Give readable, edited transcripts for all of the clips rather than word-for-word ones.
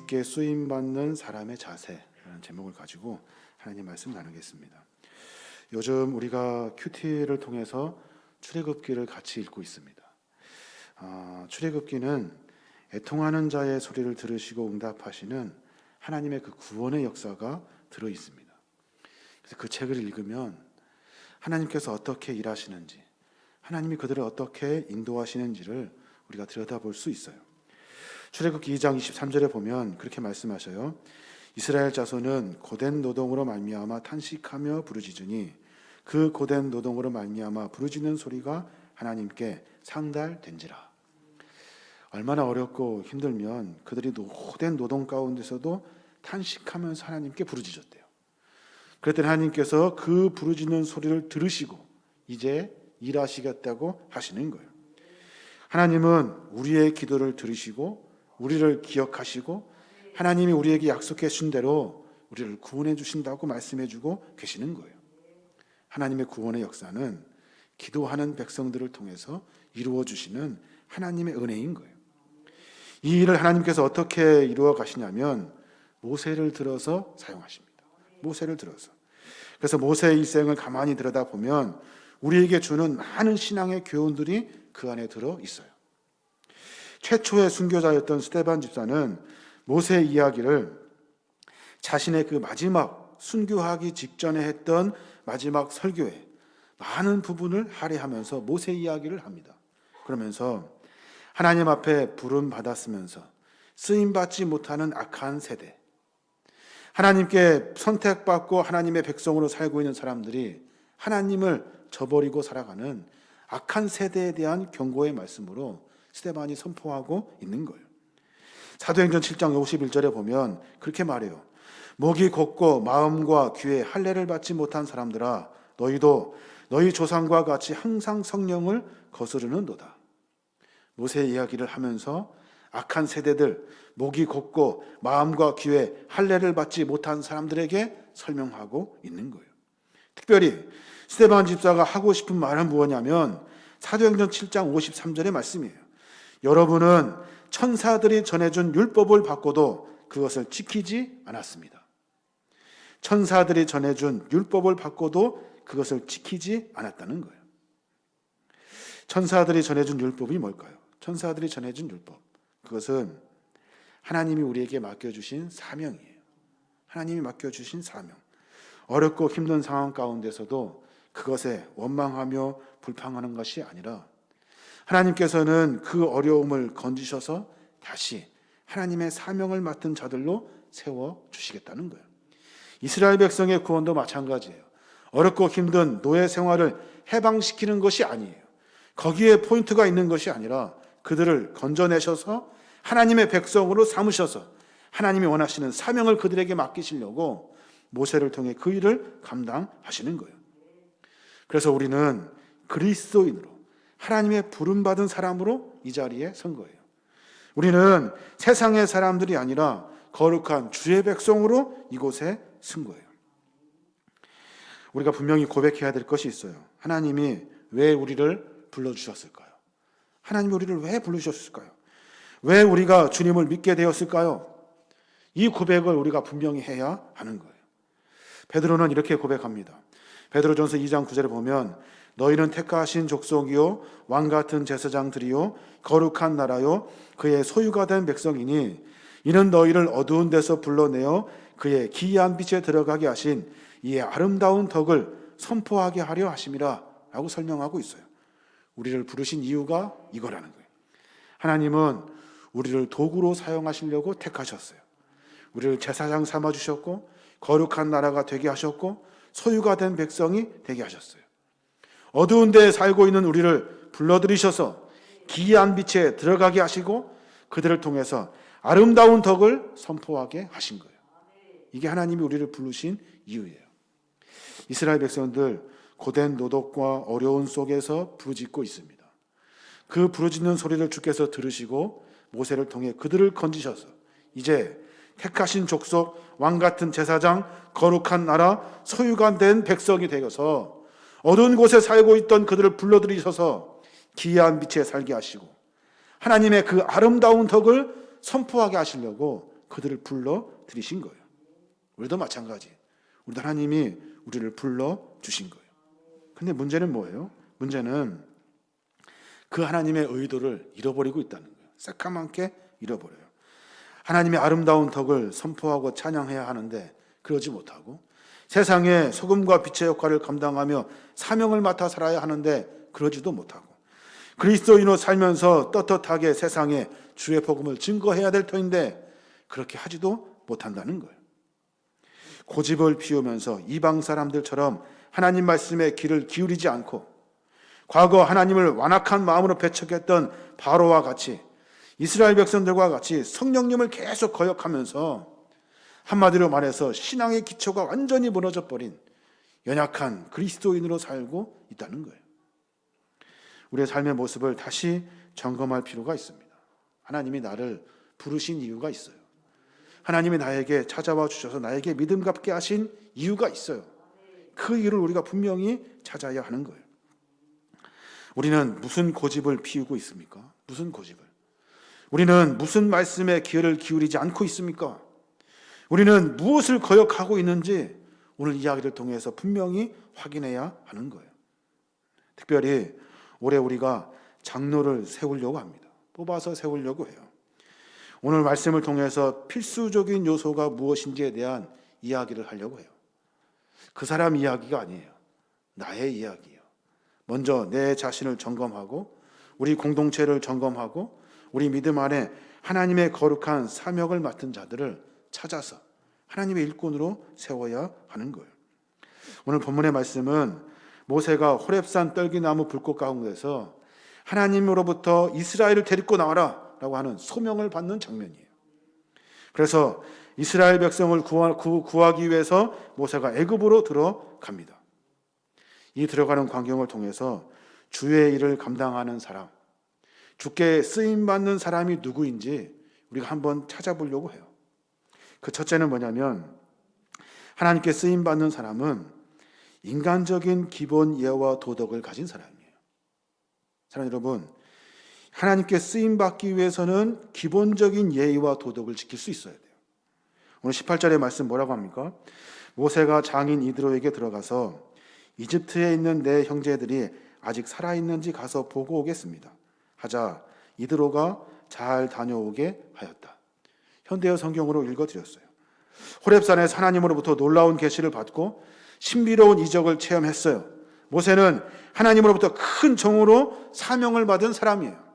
주께 쓰임받는 사람의 자세라는 제목을 가지고 하나님 말씀 나누겠습니다. 요즘 우리가 큐티를 통해서 출애굽기를 같이 읽고 있습니다. 출애굽기는 애통하는 자의 소리를 들으시고 응답하시는 하나님의 그 구원의 역사가 들어 있습니다. 그래서 그 책을 읽으면 하나님께서 어떻게 일하시는지, 하나님이 그들을 어떻게 인도하시는지를 우리가 들여다볼 수 있어요. 출애굽기 2장 23절에 보면 그렇게 말씀하셔요. 이스라엘 자손은 고된 노동으로 말미암아 탄식하며 부르짖으니 그 고된 노동으로 말미암아 부르짖는 소리가 하나님께 상달된지라. 얼마나 어렵고 힘들면 그들이 고된 노동 가운데서도 탄식하면서 하나님께 부르짖었대요. 그랬더니 하나님께서 그 부르짖는 소리를 들으시고 이제 일하시겠다고 하시는 거예요. 하나님은 우리의 기도를 들으시고 우리를 기억하시고 하나님이 우리에게 약속해 주신 대로 우리를 구원해 주신다고 말씀해 주고 계시는 거예요. 하나님의 구원의 역사는 기도하는 백성들을 통해서 이루어 주시는 하나님의 은혜인 거예요. 이 일을 하나님께서 어떻게 이루어 가시냐면 모세를 들어서 사용하십니다. 모세를 들어서. 그래서 모세의 일생을 가만히 들여다보면 우리에게 주는 많은 신앙의 교훈들이 그 안에 들어 있어요. 최초의 순교자였던 스데반 집사는 모세의 이야기를 자신의 그 마지막 순교하기 직전에 했던 마지막 설교에 많은 부분을 할애하면서 모세의 이야기를 합니다. 그러면서 하나님 앞에 부름 받았으면서 쓰임받지 못하는 악한 세대, 하나님께 선택받고 하나님의 백성으로 살고 있는 사람들이 하나님을 저버리고 살아가는 악한 세대에 대한 경고의 말씀으로 스데반이 선포하고 있는 거예요. 사도행전 7장 51절에 보면 그렇게 말해요. 목이 곧고 마음과 귀에 할례를 받지 못한 사람들아, 너희도 너희 조상과 같이 항상 성령을 거스르는도다. 모세의 이야기를 하면서 악한 세대들, 목이 곧고 마음과 귀에 할례를 받지 못한 사람들에게 설명하고 있는 거예요. 특별히 스데반 집사가 하고 싶은 말은 무엇냐면 사도행전 7장 53절의 말씀이에요. 여러분은 천사들이 전해준 율법을 받고도 그것을 지키지 않았습니다. 천사들이 전해준 율법을 받고도 그것을 지키지 않았다는 거예요. 천사들이 전해준 율법이 뭘까요? 천사들이 전해준 율법, 그것은 하나님이 우리에게 맡겨주신 사명이에요. 하나님이 맡겨주신 사명. 어렵고 힘든 상황 가운데서도 그것에 원망하며 불평하는 것이 아니라 하나님께서는 그 어려움을 건지셔서 다시 하나님의 사명을 맡은 자들로 세워주시겠다는 거예요. 이스라엘 백성의 구원도 마찬가지예요. 어렵고 힘든 노예 생활을 해방시키는 것이 아니에요. 거기에 포인트가 있는 것이 아니라 그들을 건져내셔서 하나님의 백성으로 삼으셔서 하나님이 원하시는 사명을 그들에게 맡기시려고 모세를 통해 그 일을 감당하시는 거예요. 그래서 우리는 그리스도인으로 하나님의 부름받은 사람으로 이 자리에 선 거예요. 우리는 세상의 사람들이 아니라 거룩한 주의 백성으로 이곳에 쓴 거예요. 우리가 분명히 고백해야 될 것이 있어요. 하나님이 왜 우리를 불러주셨을까요? 하나님이 우리를 왜 부르셨을까요? 왜 우리가 주님을 믿게 되었을까요? 이 고백을 우리가 분명히 해야 하는 거예요. 베드로는 이렇게 고백합니다. 베드로전서 2장 9절에 보면 너희는 택하신 족속이요 왕같은 제사장들이요 거룩한 나라요 그의 소유가 된 백성이니 이는 너희를 어두운 데서 불러내어 그의 기이한 빛에 들어가게 하신 이의 아름다운 덕을 선포하게 하려 하심이라 라고 설명하고 있어요. 우리를 부르신 이유가 이거라는 거예요. 하나님은 우리를 도구로 사용하시려고 택하셨어요. 우리를 제사장 삼아주셨고 거룩한 나라가 되게 하셨고 소유가 된 백성이 되게 하셨어요. 어두운 데에 살고 있는 우리를 불러들이셔서 기이한 빛에 들어가게 하시고 그들을 통해서 아름다운 덕을 선포하게 하신 거예요. 이게 하나님이 우리를 부르신 이유예요. 이스라엘 백성들 고된 노동과 어려운 속에서 부르짖고 있습니다. 그 부르짖는 소리를 주께서 들으시고 모세를 통해 그들을 건지셔서 이제 택하신 족속, 왕같은 제사장, 거룩한 나라, 소유가 된 백성이 되어서 어두운 곳에 살고 있던 그들을 불러들이셔서 기이한 빛에 살게 하시고 하나님의 그 아름다운 덕을 선포하게 하시려고 그들을 불러 들이신 거예요. 우리도 마찬가지. 우리도 하나님이 우리를 불러 주신 거예요. 근데 문제는 뭐예요? 문제는 그 하나님의 의도를 잃어버리고 있다는 거예요. 새까맣게 잃어버려요. 하나님의 아름다운 덕을 선포하고 찬양해야 하는데 그러지 못하고, 세상에 소금과 빛의 역할을 감당하며 사명을 맡아 살아야 하는데 그러지도 못하고, 그리스도인으로 살면서 떳떳하게 세상에 주의 복음을 증거해야 될 터인데 그렇게 하지도 못한다는 거예요. 고집을 피우면서 이방 사람들처럼 하나님 말씀에 귀를 기울이지 않고, 과거 하나님을 완악한 마음으로 배척했던 바로와 같이, 이스라엘 백성들과 같이 성령님을 계속 거역하면서 한마디로 말해서 신앙의 기초가 완전히 무너져 버린 연약한 그리스도인으로 살고 있다는 거예요. 우리의 삶의 모습을 다시 점검할 필요가 있습니다. 하나님이 나를 부르신 이유가 있어요. 하나님이 나에게 찾아와 주셔서 나에게 믿음 갖게 하신 이유가 있어요. 그 이유를 우리가 분명히 찾아야 하는 거예요. 우리는 무슨 고집을 피우고 있습니까? 무슨 고집을? 우리는 무슨 말씀에 귀를 기울이지 않고 있습니까? 우리는 무엇을 거역하고 있는지 오늘 이야기를 통해서 분명히 확인해야 하는 거예요. 특별히 올해 우리가 장로를 세우려고 합니다. 뽑아서 세우려고 해요. 오늘 말씀을 통해서 필수적인 요소가 무엇인지에 대한 이야기를 하려고 해요. 그 사람 이야기가 아니에요. 나의 이야기예요. 먼저 내 자신을 점검하고, 우리 공동체를 점검하고, 우리 믿음 안에 하나님의 거룩한 사명을 맡은 자들을 찾아서 하나님의 일꾼으로 세워야 하는 거예요. 오늘 본문의 말씀은 모세가 호렙산 떨기나무 불꽃 가운데서 하나님으로부터 이스라엘을 데리고 나와라 라고 하는 소명을 받는 장면이에요. 그래서 이스라엘 백성을 구하기 위해서 모세가 애굽으로 들어갑니다. 이 들어가는 광경을 통해서 주의 일을 감당하는 사람, 주께 쓰임받는 사람이 누구인지 우리가 한번 찾아보려고 해요. 그 첫째는 뭐냐면, 하나님께 쓰임받는 사람은 인간적인 기본 예와 도덕을 가진 사람이에요. 사랑하는 여러분, 하나님께 쓰임받기 위해서는 기본적인 예의와 도덕을 지킬 수 있어야 돼요. 오늘 18절의 말씀 뭐라고 합니까? 모세가 장인 이드로에게 들어가서 이집트에 있는 내 형제들이 아직 살아있는지 가서 보고 오겠습니다 하자 이드로가 잘 다녀오게 하였다. 현대어 성경으로 읽어드렸어요. 호렙산에서 하나님으로부터 놀라운 계시를 받고 신비로운 이적을 체험했어요. 모세는 하나님으로부터 큰 종으로 사명을 받은 사람이에요.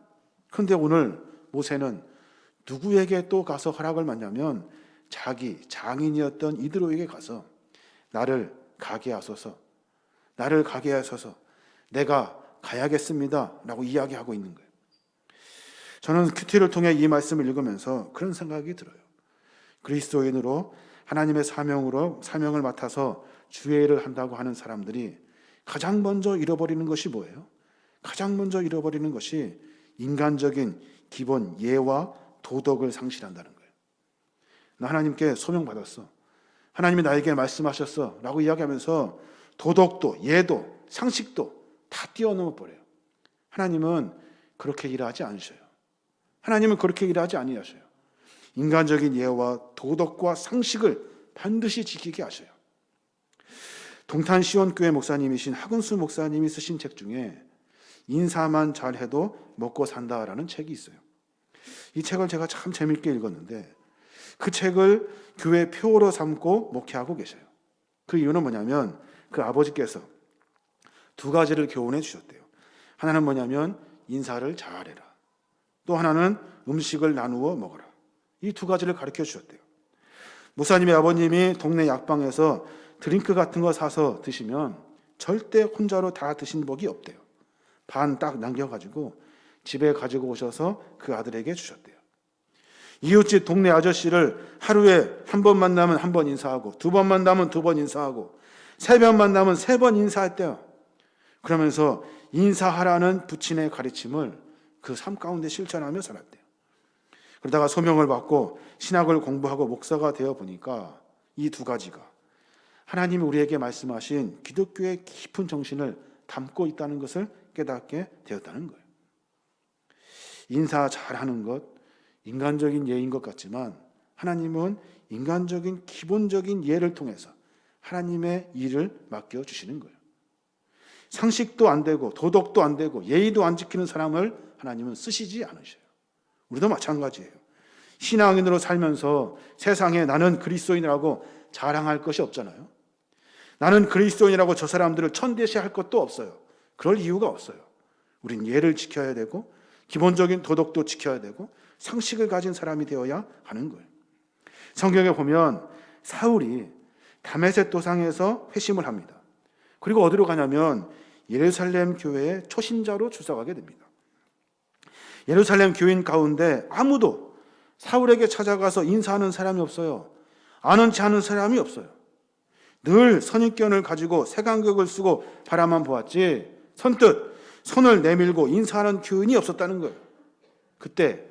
그런데 오늘 모세는 누구에게 또 가서 허락을 받냐면, 자기 장인이었던 이드로에게 가서 나를 가게 하소서, 나를 가게 하소서, 내가 가야겠습니다 라고 이야기하고 있는 거예요. 저는 큐티를 통해 이 말씀을 읽으면서 그런 생각이 들어요. 그리스도인으로 하나님의 사명을 맡아서 주의 일을 한다고 하는 사람들이 가장 먼저 잃어버리는 것이 뭐예요? 가장 먼저 잃어버리는 것이 인간적인 기본 예와 도덕을 상실한다는 거예요. 나 하나님께 소명받았어, 하나님이 나에게 말씀하셨어 라고 이야기하면서 도덕도 예도 상식도 다 뛰어넘어 버려요. 하나님은 그렇게 일하지 않으셔요. 하나님은 그렇게 일하지 아니하셔요. 인간적인 예와 도덕과 상식을 반드시 지키게 하셔요. 동탄 시온교회 목사님이신 하근수 목사님이 쓰신 책 중에 인사만 잘해도 먹고 산다라는 책이 있어요. 이 책을 제가 참 재밌게 읽었는데 그 책을 교회 표어로 삼고 목회하고 계셔요. 그 이유는 뭐냐면 그 아버지께서 두 가지를 교훈해 주셨대요. 하나는 뭐냐면 인사를 잘해라. 또 하나는 음식을 나누어 먹어라. 이 두 가지를 가르쳐 주셨대요. 목사님의 아버님이 동네 약방에서 드링크 같은 거 사서 드시면 절대 혼자로 다 드신 적이 없대요. 반 딱 남겨가지고 집에 가지고 오셔서 그 아들에게 주셨대요. 이웃집 동네 아저씨를 하루에 한 번 만나면 한 번 인사하고, 두 번 만나면 두 번 인사하고, 세 번 만나면 세 번 인사했대요. 그러면서 인사하라는 부친의 가르침을 그 삶 가운데 실천하며 살았대요. 그러다가 소명을 받고 신학을 공부하고 목사가 되어 보니까 이 두 가지가 하나님이 우리에게 말씀하신 기독교의 깊은 정신을 담고 있다는 것을 깨닫게 되었다는 거예요. 인사 잘하는 것, 인간적인 예인 것 같지만 하나님은 인간적인 기본적인 예를 통해서 하나님의 일을 맡겨주시는 거예요. 상식도 안 되고 도덕도 안 되고 예의도 안 지키는 사람을 하나님은 쓰시지 않으셔요. 우리도 마찬가지예요. 신앙인으로 살면서 세상에 나는 그리스도인이라고 자랑할 것이 없잖아요. 나는 그리스도인이라고 저 사람들을 천대시할 것도 없어요. 그럴 이유가 없어요. 우린 예를 지켜야 되고 기본적인 도덕도 지켜야 되고 상식을 가진 사람이 되어야 하는 거예요. 성경에 보면 사울이 다메섹 도상에서 회심을 합니다. 그리고 어디로 가냐면 예루살렘 교회의 초신자로 출석하게 됩니다. 예루살렘 교인 가운데 아무도 사울에게 찾아가서 인사하는 사람이 없어요. 아는 체 하는 사람이 없어요. 늘 선입견을 가지고 색안경을 쓰고 바라만 보았지 선뜻 손을 내밀고 인사하는 교인이 없었다는 거예요. 그때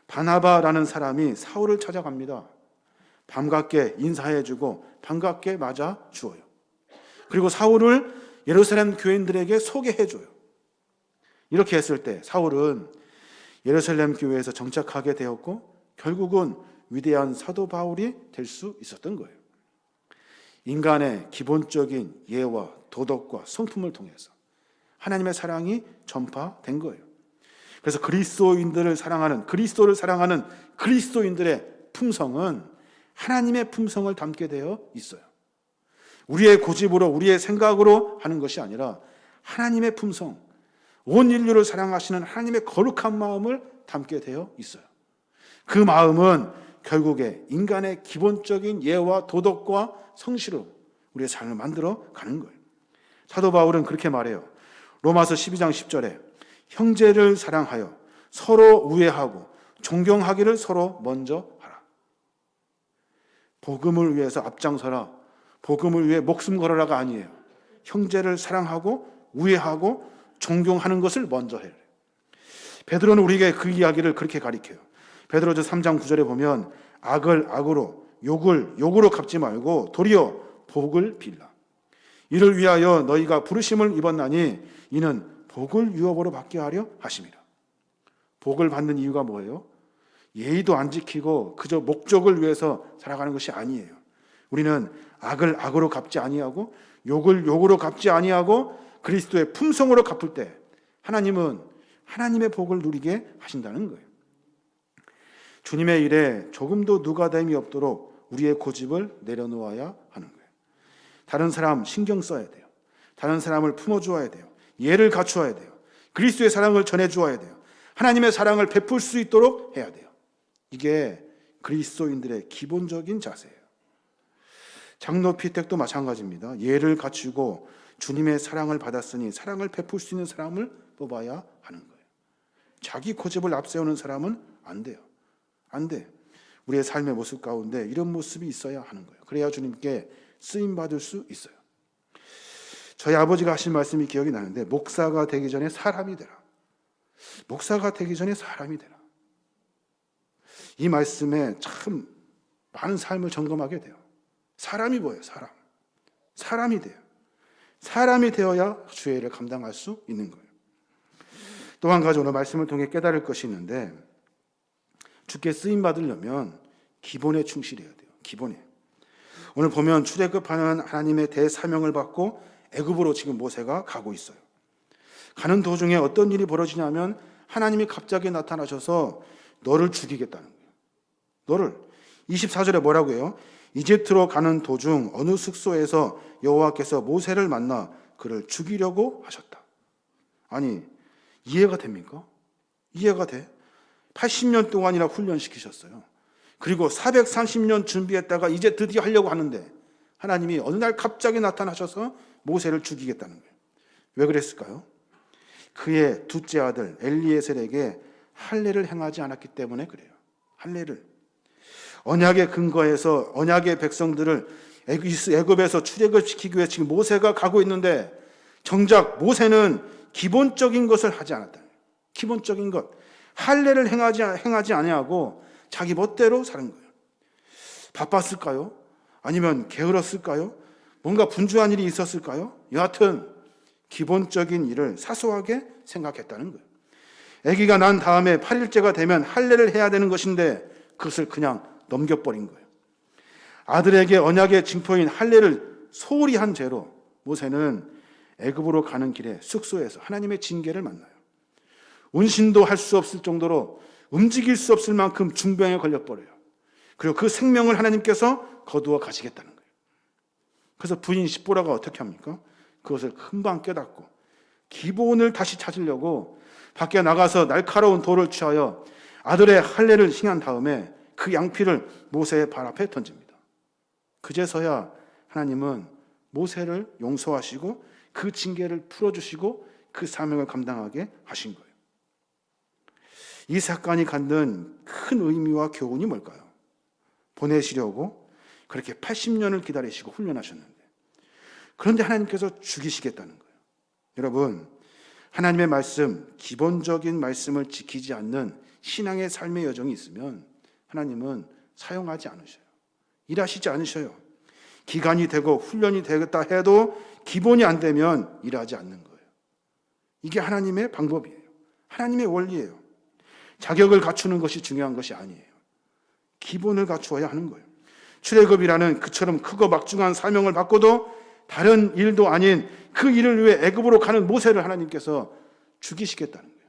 바나바라는 사람이 사울을 찾아갑니다. 반갑게 인사해주고 반갑게 맞아 주어요. 그리고 사울을 예루살렘 교인들에게 소개해줘요. 이렇게 했을 때 사울은 예루살렘 교회에서 정착하게 되었고 결국은 위대한 사도 바울이 될 수 있었던 거예요. 인간의 기본적인 예와 도덕과 성품을 통해서 하나님의 사랑이 전파된 거예요. 그래서 그리스도인들을 사랑하는 그리스도를 사랑하는 그리스도인들의 품성은 하나님의 품성을 담게 되어 있어요. 우리의 고집으로 우리의 생각으로 하는 것이 아니라 하나님의 품성, 온 인류를 사랑하시는 하나님의 거룩한 마음을 담게 되어 있어요. 그 마음은 결국에 인간의 기본적인 예와 도덕과 성실로 우리의 삶을 만들어 가는 거예요. 사도 바울은 그렇게 말해요. 로마서 12장 10절에 형제를 사랑하여 서로 우애하고 존경하기를 서로 먼저 하라. 복음을 위해서 앞장서라. 복음을 위해 목숨 걸어라가 아니에요. 형제를 사랑하고 우애하고 존경하는 것을 먼저 해요. 베드로는 우리에게 그 이야기를 그렇게 가르쳐요. 베드로서 3장 9절에 보면 악을 악으로 욕을 욕으로 갚지 말고 도리어 복을 빌라. 이를 위하여 너희가 부르심을 입었나니 이는 복을 유업으로 받게 하려 하심이라. 복을 받는 이유가 뭐예요? 예의도 안 지키고 그저 목적을 위해서 살아가는 것이 아니에요. 우리는 악을 악으로 갚지 아니하고 욕을 욕으로 갚지 아니하고 그리스도의 품성으로 갚을 때 하나님은 하나님의 복을 누리게 하신다는 거예요. 주님의 일에 조금도 누가됨이 없도록 우리의 고집을 내려놓아야 하는 거예요. 다른 사람 신경 써야 돼요. 다른 사람을 품어주어야 돼요. 예를 갖추어야 돼요. 그리스도의 사랑을 전해주어야 돼요. 하나님의 사랑을 베풀 수 있도록 해야 돼요. 이게 그리스도인들의 기본적인 자세예요. 장로 피택도 마찬가지입니다. 예를 갖추고 주님의 사랑을 받았으니 사랑을 베풀 수 있는 사람을 뽑아야 하는 거예요. 자기 고집을 앞세우는 사람은 안 돼요. 안 돼. 우리의 삶의 모습 가운데 이런 모습이 있어야 하는 거예요. 그래야 주님께 쓰임받을 수 있어요. 저희 아버지가 하신 말씀이 기억이 나는데 목사가 되기 전에 사람이 되라. 목사가 되기 전에 사람이 되라. 이 말씀에 참 많은 삶을 점검하게 돼요. 사람이 뭐예요? 사람. 사람이 돼요. 사람이 되어야 주의 일을 감당할 수 있는 거예요. 또 한 가지 오늘 말씀을 통해 깨달을 것이 있는데 주께 쓰임 받으려면 기본에 충실해야 돼요. 기본에. 오늘 보면 출애굽하는 하나님의 대사명을 받고 애굽으로 지금 모세가 가고 있어요. 가는 도중에 어떤 일이 벌어지냐면 하나님이 갑자기 나타나셔서 너를 죽이겠다는 거예요. 너를. 24절에 뭐라고 해요? 이집트로 가는 도중 어느 숙소에서 여호와께서 모세를 만나 그를 죽이려고 하셨다. 아니, 이해가 됩니까? 이해가 돼? 80년 동안이나 훈련시키셨어요. 그리고 430년 준비했다가 이제 드디어 하려고 하는데 하나님이 어느 날 갑자기 나타나셔서 모세를 죽이겠다는 거예요. 왜 그랬을까요? 그의 둘째 아들 엘리에셀에게 할례를 행하지 않았기 때문에 그래요. 할례를. 언약의 근거에서 언약의 백성들을 애굽에서 출애굽시키기 위해 지금 모세가 가고 있는데 정작 모세는 기본적인 것을 하지 않았다. 기본적인 것. 할례를 행하지 아니하고 자기 멋대로 사는 거예요. 바빴을까요? 아니면 게을렀을까요? 뭔가 분주한 일이 있었을까요? 여하튼 기본적인 일을 사소하게 생각했다는 거예요. 아기가 난 다음에 8일째가 되면 할례를 해야 되는 것인데 그것을 그냥 넘겨버린 거예요. 아들에게 언약의 징표인 할례를 소홀히 한 죄로 모세는 애굽으로 가는 길에 숙소에서 하나님의 징계를 만나요. 운신도 할 수 없을 정도로 움직일 수 없을 만큼 중병에 걸려버려요. 그리고 그 생명을 하나님께서 거두어 가시겠다는 거예요. 그래서 부인 십보라가 어떻게 합니까? 그것을 금방 깨닫고 기본을 다시 찾으려고 밖에 나가서 날카로운 돌을 취하여 아들의 할례를 행한 다음에 그 양피를 모세의 발 앞에 던집니다. 그제서야 하나님은 모세를 용서하시고 그 징계를 풀어주시고 그 사명을 감당하게 하신 거예요. 이 사건이 갖는 큰 의미와 교훈이 뭘까요? 보내시려고 그렇게 80년을 기다리시고 훈련하셨는데, 그런데 하나님께서 죽이시겠다는 거예요. 여러분, 하나님의 말씀, 기본적인 말씀을 지키지 않는 신앙의 삶의 여정이 있으면 하나님은 사용하지 않으셔요. 일하시지 않으셔요. 기간이 되고 훈련이 되겠다 해도 기본이 안 되면 일하지 않는 거예요. 이게 하나님의 방법이에요. 하나님의 원리예요. 자격을 갖추는 것이 중요한 것이 아니에요. 기본을 갖추어야 하는 거예요. 출애굽이라는 그처럼 크고 막중한 사명을 받고도 다른 일도 아닌 그 일을 위해 애굽으로 가는 모세를 하나님께서 죽이시겠다는 거예요.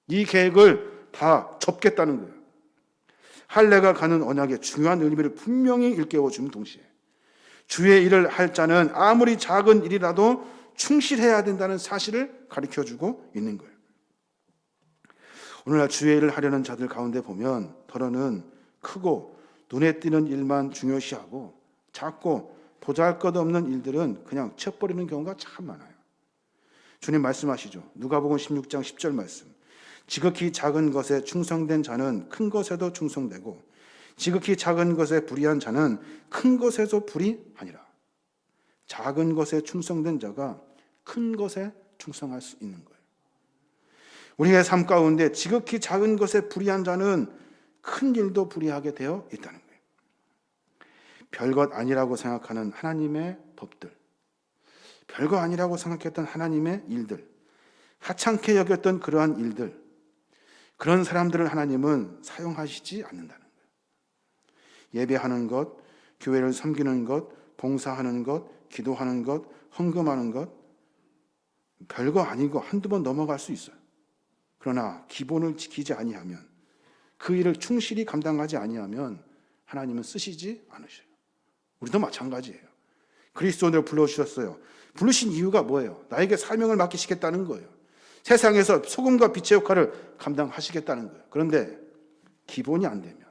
이 계획을 다 접겠다는 거예요. 할례가 가는 언약의 중요한 의미를 분명히 일깨워 준 동시에 주의 일을 할 자는 아무리 작은 일이라도 충실해야 된다는 사실을 가르쳐주고 있는 거예요. 오늘날 주의 일을 하려는 자들 가운데 보면 더러는 크고 눈에 띄는 일만 중요시하고 작고 보잘것없는 일들은 그냥 쳐버리는 경우가 참 많아요. 주님 말씀하시죠. 누가복음 16장 10절 말씀. 지극히 작은 것에 충성된 자는 큰 것에도 충성되고 지극히 작은 것에 불의한 자는 큰 것에도 불의하니라. 작은 것에 충성된 자가 큰 것에 충성할 수 있는 거예요. 우리의 삶 가운데 지극히 작은 것에 불의한 자는 큰 일도 불의하게 되어 있다는 거예요. 별것 아니라고 생각하는 하나님의 법들, 별거 아니라고 생각했던 하나님의 일들, 하찮게 여겼던 그러한 일들, 그런 사람들을 하나님은 사용하시지 않는다는 거예요. 예배하는 것, 교회를 섬기는 것, 봉사하는 것, 기도하는 것, 헌금하는 것, 별거 아니고 한두 번 넘어갈 수 있어요. 그러나 기본을 지키지 아니하면, 그 일을 충실히 감당하지 아니하면 하나님은 쓰시지 않으셔요. 우리도 마찬가지예요. 그리스도인을 불러주셨어요. 부르신 이유가 뭐예요? 나에게 사명을 맡기시겠다는 거예요. 세상에서 소금과 빛의 역할을 감당하시겠다는 거예요. 그런데 기본이 안 되면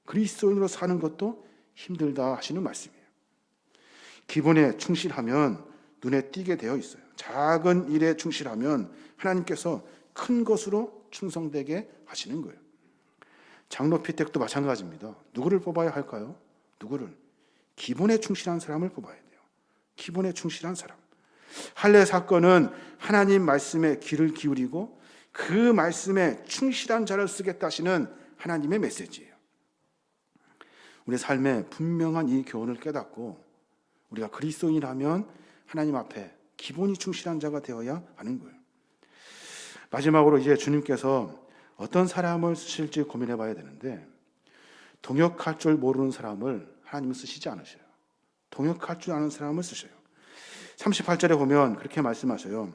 그리스도인으로 사는 것도 힘들다 하시는 말씀이에요. 기본에 충실하면 눈에 띄게 되어 있어요. 작은 일에 충실하면 하나님께서 큰 것으로 충성되게 하시는 거예요. 장로 피택도 마찬가지입니다. 누구를 뽑아야 할까요? 누구를? 기본에 충실한 사람을 뽑아야 돼요. 기본에 충실한 사람. 할례 사건은 하나님 말씀에 귀를 기울이고 그 말씀에 충실한 자를 쓰겠다 하시는 하나님의 메시지예요. 우리 삶에 분명한 이 교훈을 깨닫고 우리가 그리스도인이라면 하나님 앞에 기본이 충실한 자가 되어야 하는 거예요. 마지막으로 이제 주님께서 어떤 사람을 쓰실지 고민해 봐야 되는데, 동역할 줄 모르는 사람을 하나님은 쓰시지 않으셔요. 동역할 줄 아는 사람을 쓰셔요. 38절에 보면 그렇게 말씀하셔요.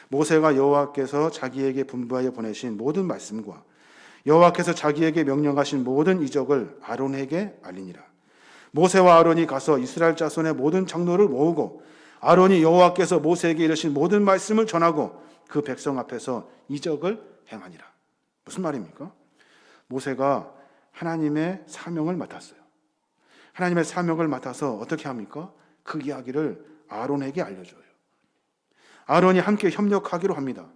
모세가 여호와께서 자기에게 분부하여 보내신 모든 말씀과 여호와께서 자기에게 명령하신 모든 이적을 아론에게 알리니라. 모세와 아론이 가서 이스라엘 자손의 모든 장로를 모으고 아론이 여호와께서 모세에게 이르신 모든 말씀을 전하고 그 백성 앞에서 이적을 행하니라. 무슨 말입니까? 모세가 하나님의 사명을 맡았어요. 하나님의 사명을 맡아서 어떻게 합니까? 그 이야기를 아론에게 알려줘요. 아론이 함께 협력하기로 합니다.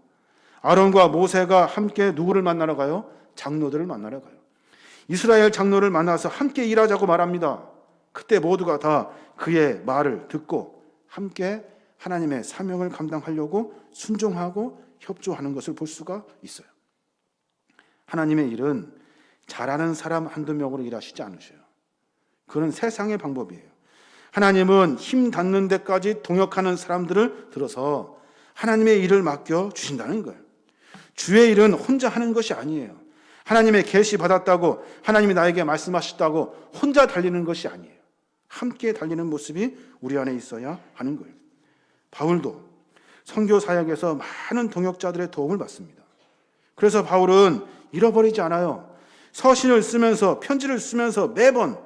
아론과 모세가 함께 누구를 만나러 가요? 장로들을 만나러 가요. 이스라엘 장로를 만나서 함께 일하자고 말합니다. 그때 모두가 다 그의 말을 듣고 함께 하나님의 사명을 감당하려고 순종하고 협조하는 것을 볼 수가 있어요. 하나님의 일은 잘하는 사람 한두 명으로 일하시지 않으셔요. 그건 세상의 방법이에요. 하나님은 힘 닿는 데까지 동역하는 사람들을 들어서 하나님의 일을 맡겨 주신다는 거예요. 주의 일은 혼자 하는 것이 아니에요. 하나님의 계시 받았다고, 하나님이 나에게 말씀하셨다고 혼자 달리는 것이 아니에요. 함께 달리는 모습이 우리 안에 있어야 하는 거예요. 바울도 선교 사역에서 많은 동역자들의 도움을 받습니다. 그래서 바울은 잃어버리지 않아요. 서신을 쓰면서, 편지를 쓰면서 매번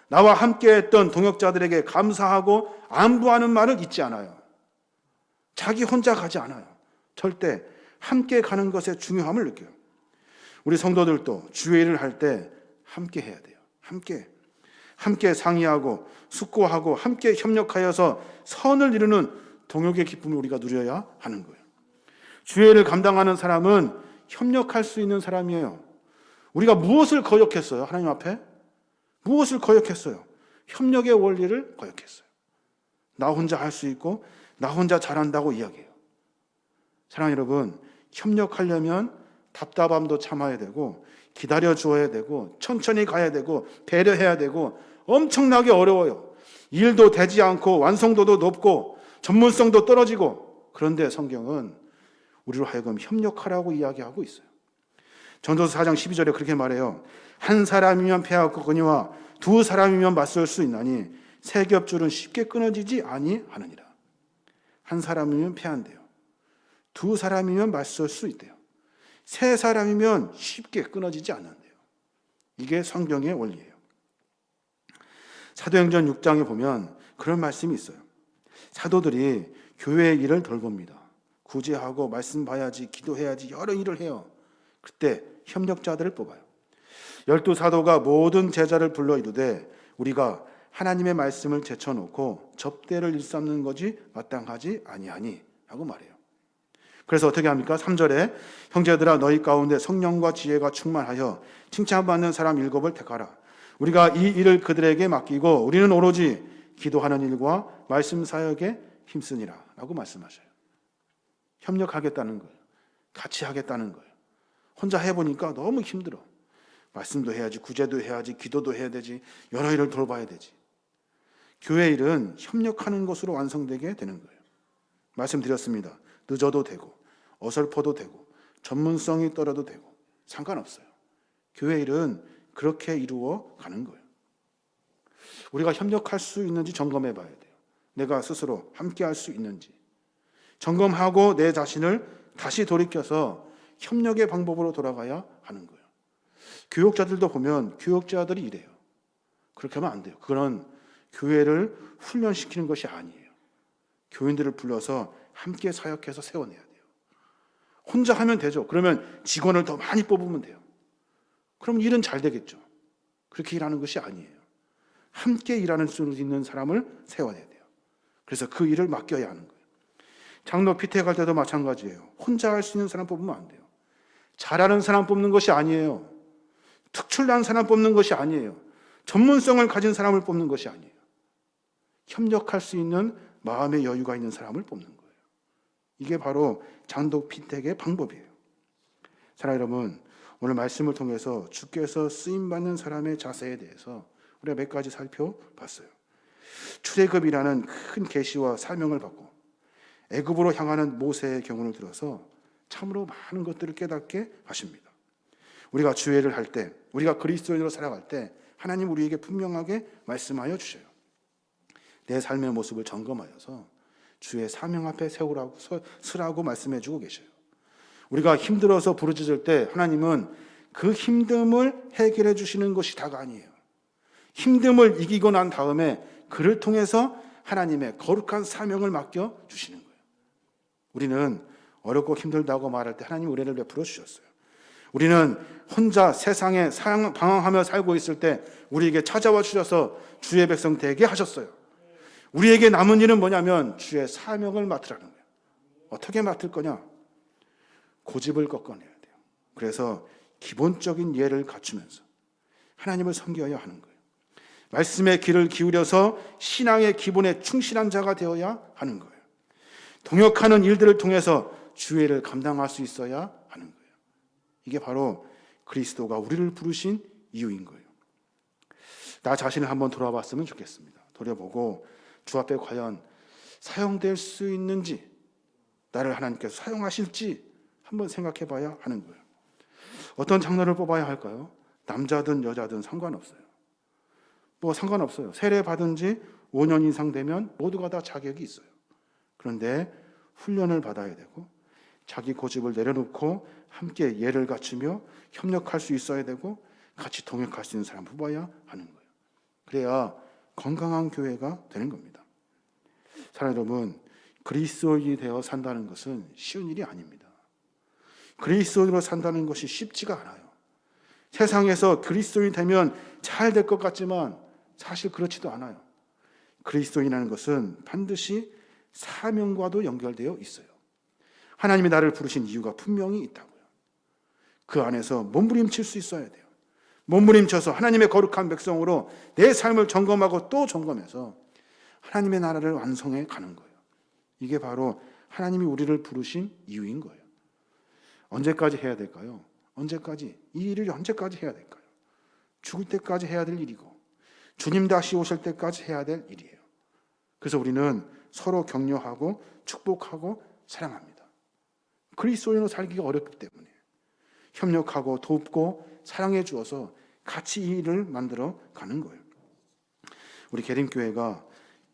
나와 함께했던 동역자들에게 감사하고 안부하는 말을 잊지 않아요. 자기 혼자 가지 않아요. 절대 함께 가는 것의 중요함을 느껴요. 우리 성도들도 주의 일을 할 때 함께 해야 돼요. 함께 상의하고 숙고하고 함께 협력하여서 선을 이루는 동역의 기쁨을 우리가 누려야 하는 거예요. 주의 일을 감당하는 사람은 협력할 수 있는 사람이에요. 우리가 무엇을 거역했어요? 하나님 앞에? 무엇을 거역했어요? 협력의 원리를 거역했어요. 나 혼자 할 수 있고 나 혼자 잘한다고 이야기해요. 사랑하는 여러분, 협력하려면 답답함도 참아야 되고 기다려 주어야 되고 천천히 가야 되고 배려해야 되고 엄청나게 어려워요. 일도 되지 않고 완성도도 높고 전문성도 떨어지고, 그런데 성경은 우리로 하여금 협력하라고 이야기하고 있어요. 전도서 4장 12절에 그렇게 말해요. 한 사람이면 패하거니와 두 사람이면 맞설 수 있나니 세 겹줄은 쉽게 끊어지지 아니하느니라. 한 사람이면 패한대요. 두 사람이면 맞설 수 있대요. 세 사람이면 쉽게 끊어지지 않는데요. 이게 성경의 원리예요. 사도행전 6장에 보면 그런 말씀이 있어요. 사도들이 교회의 일을 돌봅니다. 구제하고 말씀 봐야지, 기도해야지, 여러 일을 해요. 그때 협력자들을 뽑아요. 12사도가 모든 제자를 불러 이르되 우리가 하나님의 말씀을 제쳐놓고 접대를 일삼는 것이 마땅하지 아니하니 하고 말해요. 그래서 어떻게 합니까? 3절에 형제들아 너희 가운데 성령과 지혜가 충만하여 칭찬받는 사람 7을 택하라. 우리가 이 일을 그들에게 맡기고 우리는 오로지 기도하는 일과 말씀 사역에 힘쓰니라 라고 말씀하셔요. 협력하겠다는 거예요. 같이 하겠다는 거예요. 혼자 해보니까 너무 힘들어. 말씀도 해야지, 구제도 해야지, 기도도 해야 되지, 여러 일을 돌봐야 되지. 교회 일은 협력하는 것으로 완성되게 되는 거예요. 말씀드렸습니다. 늦어도 되고 어설퍼도 되고 전문성이 떨어도 되고 상관없어요. 교회 일은 그렇게 이루어 가는 거예요. 우리가 협력할 수 있는지 점검해 봐야 돼요. 내가 스스로 함께 할 수 있는지 점검하고 내 자신을 다시 돌이켜서 협력의 방법으로 돌아가야 하는 거예요. 교육자들도 보면 교육자들이 이래요. 그렇게 하면 안 돼요. 그건 교회를 훈련시키는 것이 아니에요. 교인들을 불러서 함께 사역해서 세워내야 돼요. 혼자 하면 되죠. 그러면 직원을 더 많이 뽑으면 돼요. 그럼 일은 잘 되겠죠. 그렇게 일하는 것이 아니에요. 함께 일하는 수 있는 사람을 세워내야 돼요. 그래서 그 일을 맡겨야 하는 거예요. 장로 피택 할 때도 마찬가지예요. 혼자 할 수 있는 사람 뽑으면 안 돼요. 잘하는 사람 뽑는 것이 아니에요. 특출난 사람 뽑는 것이 아니에요. 전문성을 가진 사람을 뽑는 것이 아니에요. 협력할 수 있는 마음의 여유가 있는 사람을 뽑는 거예요. 이게 바로 장로 피택의 방법이에요. 사랑하는 여러분, 오늘 말씀을 통해서 주께서 쓰임받는 사람의 자세에 대해서 우리가 몇 가지 살펴봤어요. 출애굽이라는 큰 계시와 사명을 받고 애굽으로 향하는 모세의 경우를 들어서 참으로 많은 것들을 깨닫게 하십니다. 우리가 주의를 할 때, 우리가 그리스도인으로 살아갈 때 하나님 우리에게 분명하게 말씀하여 주셔요. 내 삶의 모습을 점검하여서 주의 사명 앞에 서라고 말씀해 주고 계셔요. 우리가 힘들어서 부르짖을 때 하나님은 그 힘듦을 해결해 주시는 것이 다가 아니에요. 힘듦을 이기고 난 다음에 그를 통해서 하나님의 거룩한 사명을 맡겨 주시는 거예요. 우리는 어렵고 힘들다고 말할 때 하나님 은혜를 베풀어 주셨어요. 우리는 혼자 세상에 방황하며 살고 있을 때 우리에게 찾아와 주셔서 주의 백성 되게 하셨어요. 우리에게 남은 일은 뭐냐면 주의 사명을 맡으라는 거예요. 어떻게 맡을 거냐? 고집을 꺾어내야 돼요. 그래서 기본적인 예를 갖추면서 하나님을 섬겨야 하는 거예요. 말씀의 귀를 기울여서 신앙의 기본에 충실한 자가 되어야 하는 거예요. 동역하는 일들을 통해서 주의를 감당할 수 있어야 하는 거예요. 이게 바로 그리스도가 우리를 부르신 이유인 거예요. 나 자신을 한번 돌아봤으면 좋겠습니다. 돌아보고 주 앞에 과연 사용될 수 있는지, 나를 하나님께서 사용하실지 한번 생각해 봐야 하는 거예요. 어떤 장로를 뽑아야 할까요? 남자든 여자든 상관없어요. 상관없어요. 세례 받은 지 5년 이상 되면 모두가 다 자격이 있어요. 그런데 훈련을 받아야 되고 자기 고집을 내려놓고 함께 예를 갖추며 협력할 수 있어야 되고 같이 동역할 수 있는 사람 뽑아야 하는 거예요. 그래야 건강한 교회가 되는 겁니다. 사랑하는 여러분, 그리스도인이 되어 산다는 것은 쉬운 일이 아닙니다. 그리스도인으로 산다는 것이 쉽지가 않아요. 세상에서 그리스도인이 되면 잘 될 것 같지만 사실 그렇지도 않아요. 그리스도인이라는 것은 반드시 사명과도 연결되어 있어요. 하나님이 나를 부르신 이유가 분명히 있다고요. 그 안에서 몸부림칠 수 있어야 돼요. 몸부림쳐서 하나님의 거룩한 백성으로 내 삶을 점검하고 또 점검해서 하나님의 나라를 완성해 가는 거예요. 이게 바로 하나님이 우리를 부르신 이유인 거예요. 언제까지 해야 될까요? 언제까지? 이 일을 언제까지 해야 될까요? 죽을 때까지 해야 될 일이고 주님 다시 오실 때까지 해야 될 일이에요. 그래서 우리는 서로 격려하고 축복하고 사랑합니다. 그리스도인으로 살기가 어렵기 때문에 협력하고 돕고 사랑해 주어서 같이 이 일을 만들어 가는 거예요. 우리 계림교회가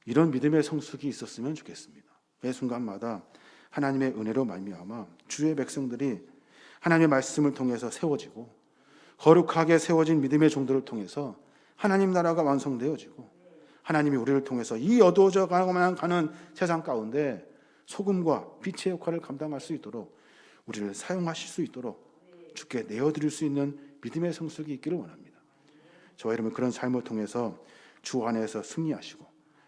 이런 믿음의 성숙이 있었으면 좋겠습니다. 매 순간마다 하나님의 은혜로 말미암아 주의 백성들이 하나님의 말씀을 통해서 세워지고 거룩하게 세워진 믿음의 종들을 통해서 하나님 나라가 완성되어지고 하나님이 우리를 통해서 이 어두워져 가는 세상 가운데 소금과 빛의 역할을 감당할 수 있도록 우리를 사용하실 수 있도록 주께 내어드릴 수 있는 믿음의 성숙이 있기를 원합니다. 저와 여러분 그런 삶을 통해서 주 안에서 승리하시고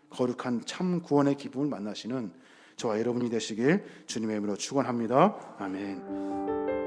거룩한 참 구원의 기쁨을 만나시는 저와 여러분이 되시길 주님의 이름으로 축원합니다. 아멘.